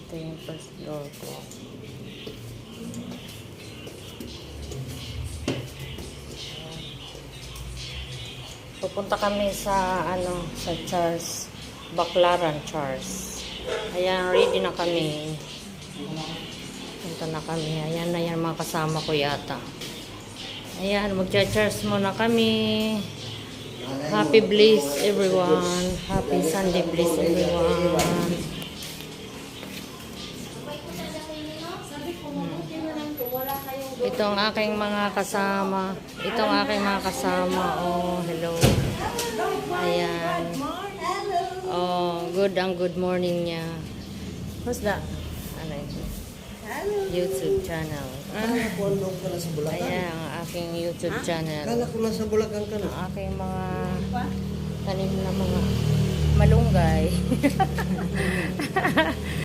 Ito yung first floor ko. Pupunta kami sa sa Charles, Baclaran Charles. Ayan, ready na kami. Punta na kami. Ayan na yan mga kasama ko yata. Ayan, magcha-charge muna kami. Happy bliss everyone. Happy Sunday bliss everyone. Ito ang aking mga kasama. Ito ang aking mga kasama. Oh, hello. Ayan. Oh, good morning niya. What's that? Ano ito? YouTube channel. Ayan, ang aking YouTube channel. Kala ko nasa Bulacan ka na. Ang aking mga tanim na mga malunggay.